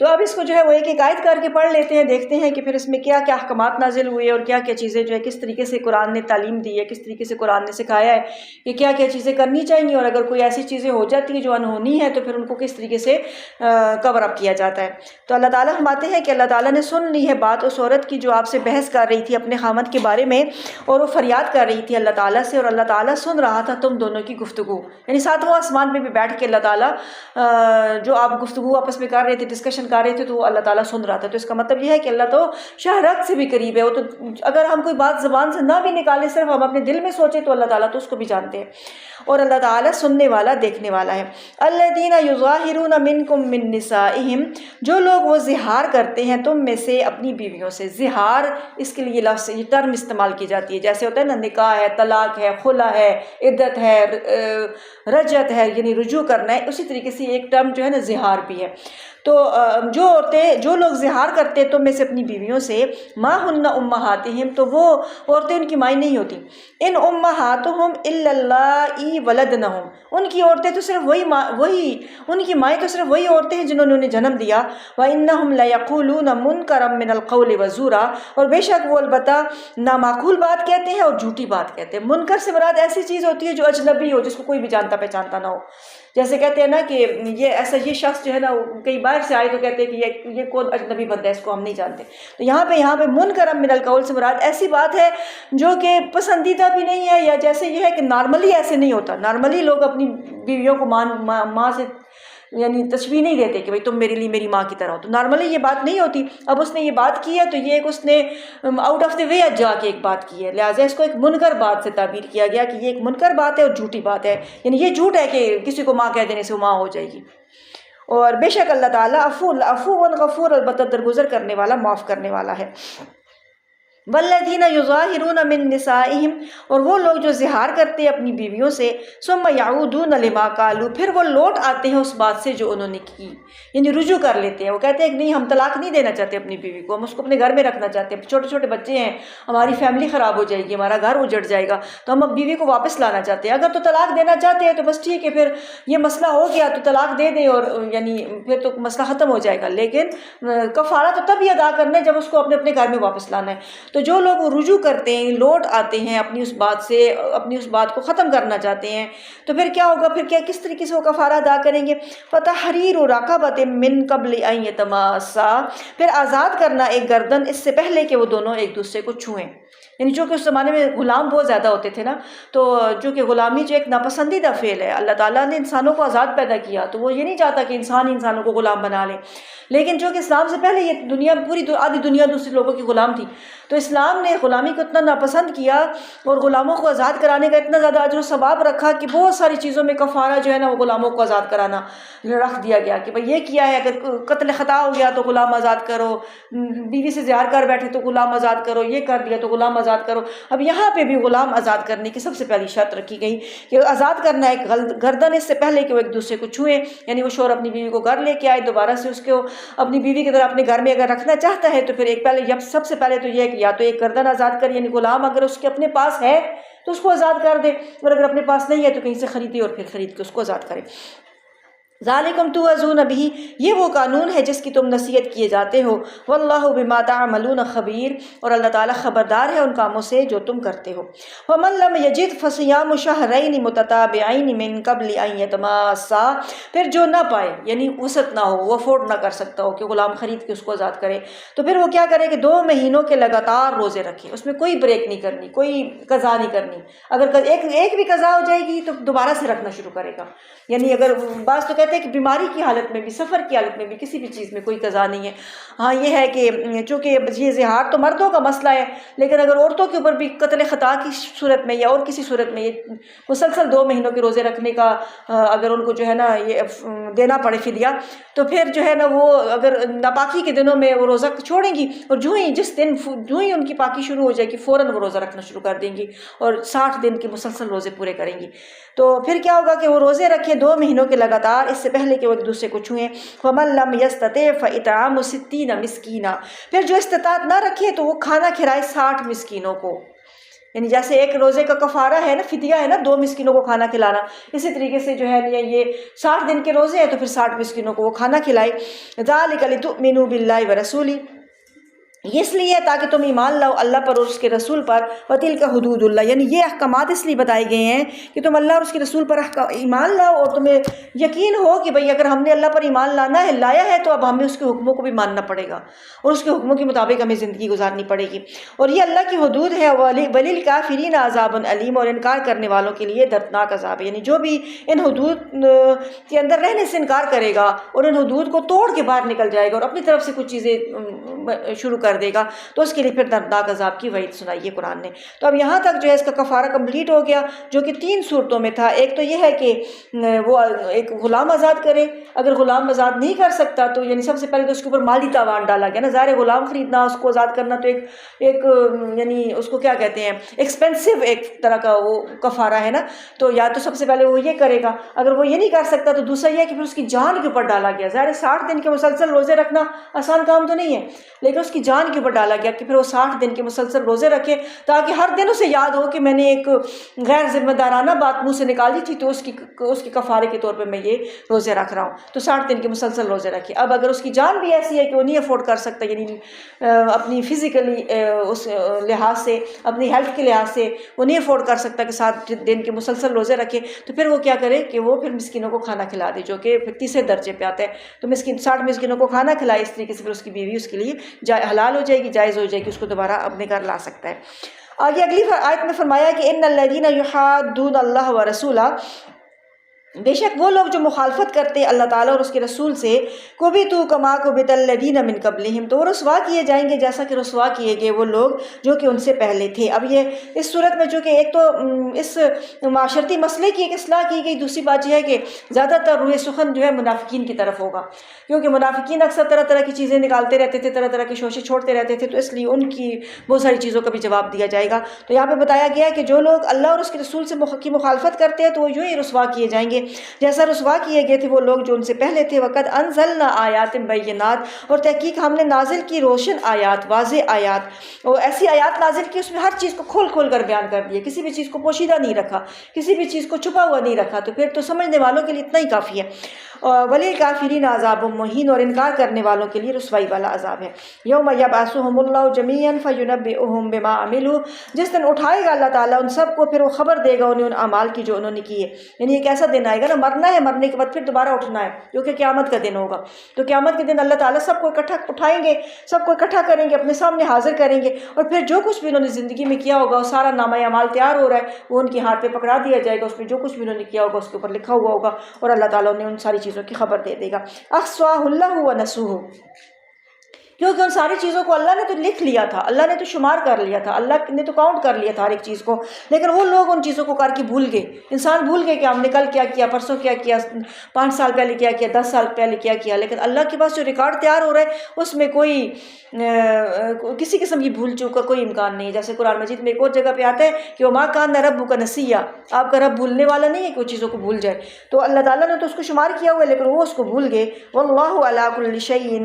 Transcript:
تو اب اس کو جو ہے وہ ایک ایک آیت کر کے پڑھ لیتے ہیں، دیکھتے ہیں کہ پھر اس میں کیا کیا احکامات نازل ہوئے اور کیا کیا چیزیں جو ہے کس طریقے سے قرآن نے تعلیم دی ہے، کس طریقے سے قرآن نے سکھایا ہے کہ کیا کیا چیزیں کرنی چاہیے، اور اگر کوئی ایسی چیزیں ہو جاتی ہیں جو انہونی ہے تو پھر ان کو کس طریقے سے کور اپ کیا جاتا ہے۔ تو اللہ تعالیٰ فرماتے ہیں کہ اللہ تعالیٰ نے سن لی ہے بات اس عورت کی جو آپ سے بحث کر رہی تھی اپنے خامد کے بارے میں، اور وہ فریاد کر رہی تھی اللہ تعالیٰ سے، اور اللہ تعالیٰ سن رہا تھا تم دونوں کی گفتگو، یعنی ساتواں آسمان پہ بھی بیٹھ کے اللہ تعالیٰ جو آپ گفتگو آپس میں کر رہے تھے، ڈسکشن کر رہے تھے، تو وہ اللہ تعالیٰ سن رہا تھا۔ تو اس کا مطلب یہ ہے کہ اللہ تو شہرت سے بھی قریب ہے، وہ تو اگر ہم کوئی بات زبان سے نہ بھی نکالیں، صرف ہم اپنے دل میں سوچیں تو اللہ تعالیٰ تو اس کو بھی جانتے ہیں، اور اللہ تعالیٰ سننے والا دیکھنے والا ہے۔ الذین یظاہرون منکم من نسائہم، جو لوگ وہ زہار کرتے ہیں تم میں سے اپنی بیویوں سے۔ زہار اس کے لیے لفظ یہ ٹرم استعمال کی جاتی ہے، جیسے ہوتا ہے نا نکاح ہے، طلاق ہے، خلا ہے، عدت ہے، رجعت ہے، یعنی رجوع کرنا ہے، اسی طریقے سے ایک ٹرم جو ہے نا زہار بھی ہے۔ تو جو لوگ زہار کرتے ہیں تم میں سے اپنی بیویوں سے، ما ہن امہاتہم، تو وہ عورتیں ان کی مائیں نہیں ہوتی، ان امہاتہم الا اللائی ولدنہم، ان کی عورتیں تو صرف وہی ان کی مائیں تو صرف وہی عورتیں ہیں جنہوں نے انہیں جنم دیا۔ وانہم لیقولون منکرا من القول وزورا، اور بے شک وہ البتہ نامعقول بات کہتے ہیں اور جھوٹی بات کہتے ہیں۔ منکر سے مراد ایسی چیز ہوتی ہے جو اجنبی ہو، جس کو کوئی بھی جانتا پہچانتا نہ ہو، جیسے کہتے ہیں نا کہ یہ شخص جو ہے نا کئی باہر سے آئے تو کہتے ہیں کہ یہ کون اجنبی بندہ ہے، اس کو ہم نہیں جانتے۔ تو یہاں پہ منکر من القول سے مراد ایسی بات ہے جو کہ پسندیدہ بھی نہیں ہے، یا جیسے یہ ہے کہ نارملی ایسے نہیں ہوتا۔ نارملی لوگ اپنی بیویوں کو ماں سے یعنی تشبیہ نہیں دیتے کہ بھئی تم میرے لیے میری ماں کی طرح ہو، تو نارملی یہ بات نہیں ہوتی۔ اب اس نے یہ بات کی ہے تو یہ ایک اس نے آؤٹ آف دی وے جا کے ایک بات کی ہے، لہٰذا اس کو ایک منکر بات سے تعبیر کیا گیا کہ یہ ایک منکر بات ہے اور جھوٹی بات ہے، یعنی یہ جھوٹ ہے کہ کسی کو ماں کہہ دینے سے وہ ماں ہو جائے گی۔ اور بے شک اللہ تعالیٰ عفو غفور، البتہ درگزر کرنے والا، معاف کرنے والا ہے۔ والذین یظاہرون من نسائہم، اور وہ لوگ جو زہار کرتے ہیں اپنی بیویوں سے، ثم یعودون لما قالوا، پھر وہ لوٹ آتے ہیں اس بات سے جو انہوں نے کی، یعنی رجوع کر لیتے ہیں۔ وہ کہتے ہیں کہ نہیں، ہم طلاق نہیں دینا چاہتے اپنی بیوی کو، ہم اس کو اپنے گھر میں رکھنا چاہتے ہیں، چھوٹے چھوٹے بچے ہیں، ہماری فیملی خراب ہو جائے گی، ہمارا گھر اجڑ جائے گا، تو ہم اب بیوی کو واپس لانا چاہتے ہیں۔ اگر تو طلاق دینا چاہتے ہیں تو بس ٹھیک ہے، پھر یہ مسئلہ ہو گیا تو طلاق دے دیں، اور یعنی پھر تو مسئلہ ختم ہو جائے گا، لیکن کفارہ تو تب ہی ادا کرنا ہے جب اس کو اپنے اپنے گھر میں واپس لانا ہے۔ تو جو لوگ رجوع کرتے ہیں، لوٹ آتے ہیں اپنی اس بات سے، اپنی اس بات کو ختم کرنا چاہتے ہیں، تو پھر کیا ہوگا، پھر کس طریقے سے وہ کفارہ ادا کریں گے؟ فَتَحْرِيرُ رَقَبَةٍ مِّن قَبْلِ أَن يَتَمَاسَّا، پھر آزاد کرنا ایک گردن اس سے پہلے کہ وہ دونوں ایک دوسرے کو چھوئیں۔ یعنی چونکہ اس زمانے میں غلام بہت زیادہ ہوتے تھے نا، تو چونکہ غلامی جو ایک ناپسندیدہ فعل ہے، اللہ تعالیٰ نے انسانوں کو آزاد پیدا کیا، تو وہ یہ نہیں چاہتا کہ انسان ہی انسانوں کو غلام بنا لے، لیکن چونکہ اسلام سے پہلے یہ دنیا پوری آدھی دنیا دوسرے لوگوں کی غلام تھی، تو اسلام نے غلامی کو اتنا ناپسند کیا اور غلاموں کو آزاد کرانے کا اتنا زیادہ اجر و ثواب رکھا کہ بہت ساری چیزوں میں کفارہ جو ہے نا وہ غلاموں کو آزاد کرانا رکھ دیا گیا کہ بھئی یہ کیا ہے، اگر قتل خطا ہو گیا تو غلام آزاد کرو، بیوی سے زہار کر بیٹھے تو غلام آزاد کرو، یہ کر دیا تو غلام آزاد کرو۔ اب یہاں پہ بھی غلام آزاد کرنے کی سب سے پہلی شرط رکھی گئی کہ آزاد کرنا ہے ایک گردن اس سے پہلے کہ وہ ایک دوسرے کو چھوئیں، یعنی وہ شوہر اپنی بیوی کو گھر لے کے آئے، دوبارہ سے اس کو اپنی بیوی کی طرح اپنے گھر میں اگر رکھنا چاہتا ہے تو پھر سب سے پہلے تو یہ ہے کہ یا تو ایک گردن آزاد کر، یعنی غلام اگر اس کے اپنے پاس ہے تو اس کو آزاد کر دے، اور اگر اپنے پاس نہیں ہے تو کہیں سے خریدے اور پھر خرید کے اس کو آزاد کرے۔ ذالکم توعظون بہ، یہ وہ قانون ہے جس کی تم نصیحت کیے جاتے ہو۔ واللہ بما تعملون خبیر، اور اللہ تعالیٰ خبردار ہے ان کاموں سے جو تم کرتے ہو۔ ومن لم یجد فصیام شہرین متتابعین من قبل ان یتماسا، پھر جو نہ پائے یعنی وسعت نہ ہو، وہ افورڈ نہ کر سکتا ہو کہ غلام خرید کے اس کو آزاد کرے، تو پھر وہ کیا کرے کہ 2 مہینوں کے لگاتار روزے رکھے، اس میں کوئی بریک نہیں کرنی، کوئی قضا نہیں کرنی۔ اگر ایک بھی قضا ہو جائے گی تو دوبارہ سے رکھنا شروع کرے گا، یعنی اگر بعض تو کہتے ہیں کہ بیماری کی حالت میں بھی، سفر کی حالت میں بھی، کسی بھی چیز میں کوئی قضا نہیں ہے۔ ہاں یہ ہے کہ چونکہ یہ زہار تو مردوں کا مسئلہ ہے، لیکن اگر عورتوں کے اوپر بھی قتل خطا کی صورت میں یا اور کسی صورت میں یہ مسلسل 2 مہینوں کے روزے رکھنے کا اگر ان کو جو ہے نا یہ دینا پڑے فدیہ، تو پھر جو ہے نا وہ اگر ناپاکی کے دنوں میں وہ روزہ چھوڑیں گی، اور جو ہی ان کی پاکی شروع ہو جائے گی فوراً وہ روزہ رکھنا شروع کر دیں گی اور 60 دن کے مسلسل روزے پورے کریں گی۔ تو پھر کیا ہوگا کہ وہ روزے رکھیں 2 مہینوں کے لگاتار، اس سے پہلے کہ وہ ایک دوسرے کو چھوئیں۔ وَمَن لَّمْ يَسْتَطِعْ فَإِطْعَامُ 60 مِسْكِينًا، پھر جو استطاعت نہ رکھے تو وہ کھانا کھلائے 60 مسکینوں کو۔ یعنی جیسے ایک روزے کا کفارہ ہے نا، فدیہ ہے نا 2 مسکینوں کو کھانا کھلانا، اسی طریقے سے جو ہے یہ 60 دن کے روزے ہیں تو پھر 60 مسکینوں کو وہ کھانا کھلائے۔ ذالک لتؤمنوا باللہ ورسولہ، اس لیے تاکہ تم ایمان لاؤ اللہ پر اور اس کے رسول پر، وتلک حدود اللہ، یعنی یہ احکامات اس لیے بتائے گئے ہیں کہ تم اللہ اور اس کے رسول پر ایمان لاؤ اور تمہیں یقین ہو کہ بھئی اگر ہم نے اللہ پر ایمان لایا ہے تو اب ہمیں اس کے حکموں کو بھی ماننا پڑے گا اور اس کے حکموں کے مطابق ہمیں زندگی گزارنی پڑے گی، اور یہ اللہ کی حدود ہے۔ وللکافرین عذاب علیم، اور انکار کرنے والوں کے لیے دردناک عذاب ہے، یعنی جو بھی ان حدود کے اندر رہنے سے انکار کرے گا اور ان حدود کو توڑ کے باہر نکل جائے گا اور اپنی طرف سے کچھ چیزیں شروع کر دے گا تو اس کے لیے پھر دردناک عذاب کی وعید سنائی ہے قرآن نے۔ تو اب یہاں تک جو ہے اس کا کفارہ کمپلیٹ ہو گیا، جو کہ 3 صورتوں میں تھا۔ ایک تو یہ ہے کہ وہ ایک غلام آزاد کرے، اگر غلام آزاد نہیں کر سکتا تو یعنی سب سے پہلے تو اس کے اوپر مالی تاوان ڈالا گیا نا، ظاہر غلام خریدنا، اس کو آزاد کرنا تو ایک یعنی اس کو کیا کہتے ہیں ایکسپینسو ایک طرح کا وہ کفارہ ہے نا، تو یا تو سب سے پہلے وہ یہ کرے گا، اگر وہ یہ نہیں کر سکتا تو دوسرا یہ ہے کہ پھر اس کی جان کے اوپر ڈالا گیا۔ ظاہر 60 دن کے مسلسل روزے رکھنا آسان کام تو نہیں ہے، لیکن اس کی جان کے اوپر ڈالا گیا کہ پھر وہ 60 دن کے مسلسل روزے رکھے تاکہ ہر دن اسے یاد ہو کہ میں نے ایک غیر ذمہ دارانہ بات منہ سے نکالی تھی تو اس کی کفارے کے طور پہ میں یہ روزے رکھ رہا ہوں، تو 60 دن کے مسلسل روزے رکھے۔ اب اگر اس کی جان بھی ایسی ہے کہ وہ نہیں افورڈ کر سکتا، یعنی اپنی فزیکلی اس لحاظ سے، اپنی ہیلتھ کے لحاظ سے وہ نہیں افورڈ کر سکتا کہ 60 دن کے مسلسل روزے رکھے، تو پھر وہ کیا کرے کہ وہ پھر مسکینوں کو کھانا کھلا دے، جو کہ پھر 3 درجے پہ آتا ہے، تو 60 مسکینوں کو کھانا کھلائے، اس طریقے سے پھر اس کی بیوی اس کے لیے حلال ہو جائے گی، جائز ہو جائے گی، اس کو دوبارہ اپنے گھر لا سکتا ہے۔ آگے اگلی آیت میں فرمایا کہ ان الذین یحادون اللہ ورسولہ، بے شک وہ لوگ جو مخالفت کرتے اللہ تعالیٰ اور اس کے رسول سے، کبتوا کما کبت الذین من قبلہم، تو وہ رسوا کیے جائیں گے جیسا کہ رسوا کیے گئے وہ لوگ جو کہ ان سے پہلے تھے۔ اب یہ اس صورت میں جو کہ ایک تو اس معاشرتی مسئلے کی ایک اصلاح کی گئی، دوسری بات یہ ہے کہ زیادہ تر روح سخن جو ہے منافقین کی طرف ہوگا، کیونکہ منافقین اکثر طرح طرح کی چیزیں نکالتے رہتے تھے، طرح طرح کے شوشے چھوڑتے رہتے تھے، تو اس لیے ان کی بہت ساری چیزوں کا بھی جواب دیا جائے گا۔ تو یہاں پہ بتایا گیا ہے کہ جو لوگ اللہ اور اس کے رسول سے کی مخالفت کرتے ہیں تو وہ یوں ہی رسوا کیے جائیں گے جیسا رسوا کیے گئے تھے وہ لوگ جو ان سے پہلے تھے۔ وقد انزلنا آیات بینات، اور تحقیق ہم نے نازل کی روشن آیات، واضح آیات، اور ایسی آیات نازل کی اس میں ہر چیز کو کھول کھول کر بیان کر دیا، کسی بھی چیز کو پوشیدہ نہیں رکھا، کسی بھی چیز کو چھپا ہوا نہیں رکھا، تو پھر تو سمجھنے والوں کے لیے اتنا ہی کافی ہے۔ وللکافرین عذاب مہین، اور انکار کرنے والوں کے لیے رسوائی والا عذاب ہے۔ یوم یبعثہم اللہ جمیعا فینبئہم بما عملوا، جس دن اٹھائے گا اللہ تعالیٰ ان سب کو، پھر وہ خبر دے گا انہیں ان اعمال کی جو انہوں نے کیے، یعنی ایک ایسا دن آئے گا نا، مرنا ہے، مرنے کے بعد پھر دوبارہ اٹھنا ہے، جو کہ قیامت کا دن ہوگا، تو قیامت کے دن اللہ تعالیٰ سب کو اکٹھا اٹھائیں گے، سب کو اکٹھا کریں گے، اپنے سامنے حاضر کریں گے، اور پھر جو کچھ بھی انہوں نے زندگی میں کیا ہوگا وہ سارا نامہ اعمال تیار ہو رہا ہے، وہ ان کے ہاتھ پہ پکڑا دیا جائے گا، اس میں جو کچھ بھی انہوں نے کیا ہوگا اس کے اوپر لکھا ہوا ہوگا، اور اللہ تعالیٰ انہیں ان ساری چیزوں کی خبر دے دے گا۔ احصاہ اللہ ونسوہ، کیونکہ ان ساری چیزوں کو اللہ نے تو لکھ لیا تھا، اللہ نے تو شمار کر لیا تھا، اللہ نے تو کاؤنٹ کر لیا تھا ہر ایک چیز کو، لیکن وہ لوگ ان چیزوں کو کر کے بھول گئے، انسان بھول گئے کہ ہم نے کل کیا کیا، پرسوں کیا کیا، 5 سال پہلے کیا کیا، 10 سال پہلے کیا کیا، لیکن اللہ کے پاس جو ریکارڈ تیار ہو رہا ہے اس میں کوئی کسی قسم کی بھول چوک کا کوئی امکان نہیں ہے۔ جیسے قرآن مجید میں ایک اور جگہ پہ آتا ہے کہ وما کان ربک نسیا، آپ کا رب بھولنے والا نہیں ہے کہ وہ چیزوں کو بھول جائے، تو اللہ تعالیٰ نے تو اس کو شمار کیا ہوا ہے لیکن وہ اس کو بھول گئے۔ واللہ علی کل شیء